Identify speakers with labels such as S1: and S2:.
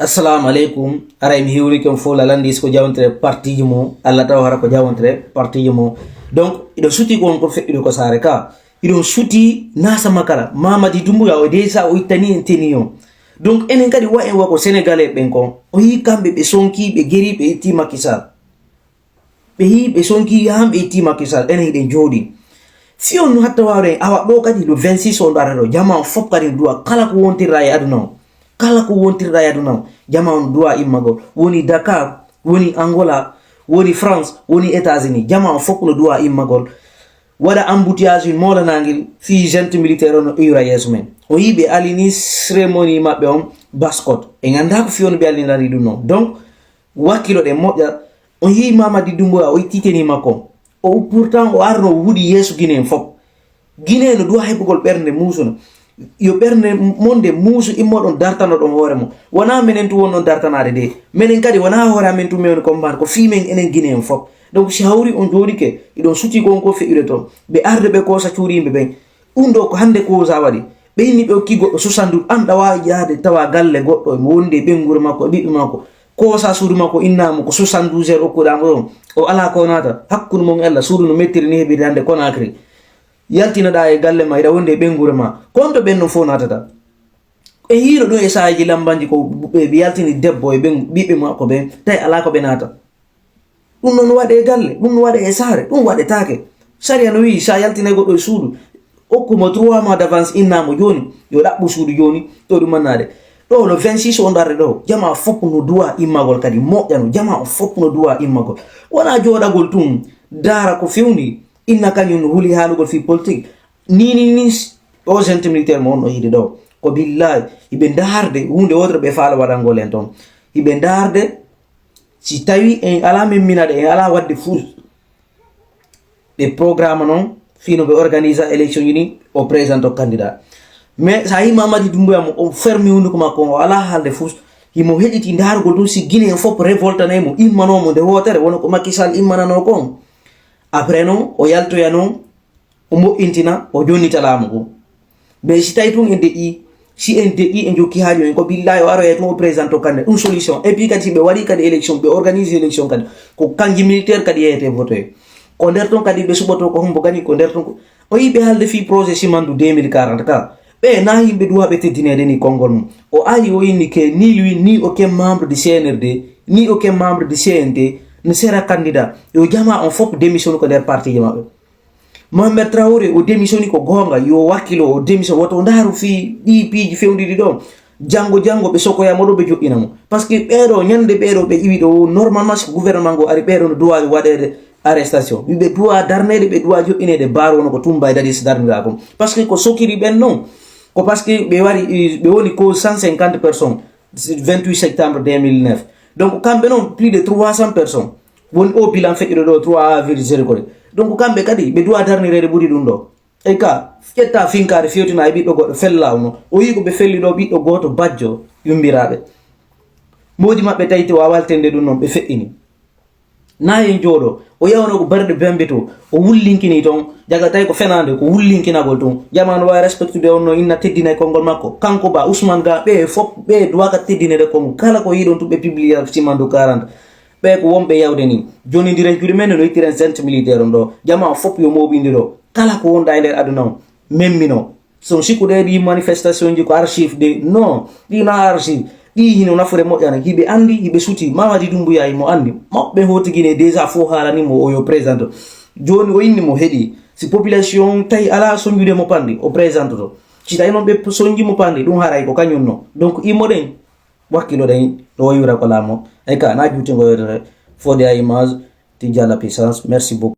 S1: assalamu alaikum aray mi hiwri ken fo lalandi ko jawantere parti mo alla taw hara ko jawantere parti mo donc ido suti ko on ko feddi ko sare ka ido suti nasa makala mamadi dumbuya o desa o itani enteniyo donc enen kadi wa en wako sénégalais ben ko o yi kambe be sonki be geri be iti makisal be hi be sonki ham be iti makisal enen den jodi fion hatta wawre awa do kadi le 26 on darado jama fop kadi duwa kala ko wontira ya aduna kala ko wontira ya aduna jama on duwa imago woni Dakar woni Angola woni France woni États-Unis jama fop no duwa imago wada embouteillage mola nangil fi gente militaire no ura yesmen o yibe alini cérémonie mabbe on bascot e nganda ko fion be alini lari dum non donc wakilo de moja o yi Mamadi Doumbouya o titeni makko o pourtant o arno wudi yesu Guinée fop Guinée no duwa hebugol bernde musuno yo berne monde musu immodon dartano don hore mo wana menen tu wonon dartanade de menen kadi wana hore men tu men ko mbar ko fimen enen Guinée fop donc si hawri on jodi ke idon suti gon ko feire to be arde be ko sa cuurimbe ben undo ko hande ko zawadi be ni be kigo 60 anda wa yaade tawa galle goddo mo wonde be ngure makko bibbe makko ko sa suudu makko innamo ko 72 heures o ko damo o ala ko nata hakkun mon Allah suudu no mettiri ni hebi dande Conakry yaltina da e galle ma ida wonde be ngure ma konto benno fo natata e hiro do e saaji lambanji ko be yaltini debbo e ben bibbe makko be tay ala ko be nata dum non wade galle dum wade e sare dum wade take sharia no wi sa yaltina goddo suudu okkumo 3 mois d'avance innamo joni yo dabbu suudu joni to dum manade do le 26 on darde do jama fop no duwa immagol kadi mojjano jama fop no duwa immagol wana jodagol tum dara ko fewni inna kanyun huli halugol fi politique ni o gente militaire mon no yide do ko billahi ibe darde hunde wotre be faala wadangol en ton ibe darde si tawi en ala men minade en ala wadde fous des programmes non fino be organiser élection yini o présente au candidat mais sa yi Mamadi Doumbouya mo o fermi hunde ko makko ala halde fous himo hediti dargol dum si Guinée fop révolte naymo immano mo de wotere wono ko Macky Sall immanano ko après non o yalto ya non o mo intina o jonita lamu ko be si tay tun ende i si ende i en jokki haali en ko billahi o aro e to présente au candidat une solution et puis kadi be wari kadi élection be organiser élection kadi ko kanji militaire kadi yete voter ko der ton kadi be suboto ko humbo gani ko der ton ko o yibe halde fi projet simandu 2040 ka be na yimbe duwa be teddinede ni kongol mum o ayi o yini ke ni lui ni aucun membre du CNRD ni aucun membre du CND ne sera candidat yo jama on fop démission ko der parti mabbe Mohamed Traoré o démission ko gonga yo wakilo o démission woto ndaru fi di piji fewndidi do jango be soko ya modo be joinamo parce que beero nyande beero be iwido normalement ce gouvernement go ari beero no doit wadede arrestation be doit darnede be doit joinede baro no ko tumba dadi darnira ko parce que ko sokiri ben non ko parce que be wari be woni ko 150 personnes 28 septembre 2009 donc kambe non plus de 300 personnes won o bilan fekkido do 3,0 ko donc kambe kadi be doit darnirede buri dum do e ka fietta finkare fiotina e biddo goddo fellawno o yi ko be felli do biddo goto bajjo yumbirabe modi mabbe tayti wa waltende dum non be feddini nayen jodo o yawno ko barde bembeto o wullinkini ton jaga tay ko fenande ko wullinkinagol ton jamanu wa respectude onno inna teddina kongol makko kanko ba Ousmane Ga be fop be duwaka teddinede ko kala ko yidon to be publier ci mando 40 be ko wombe yawde ni joni diren kude men no yitiren centre militaire do jama fop yo mobindiro kala ko wonda e der aduna memmino son sikude di manifestation ji ko archive de non di na archive di hino nafure mojjana hibe andi hibe suti Mamadi Doumbouya mo andi mabbe hoti Guinée déjà fo halani mo o yo présente joni o inni mo hedi si population tay ala sonjude mo pandi o présente to ci tay non be sonji mo pandi dum haray ko kanyum no donc imoden wakilo den do yura ko lamo e ka na juti ngo fode ay image ti jalla puissance merci beaucoup.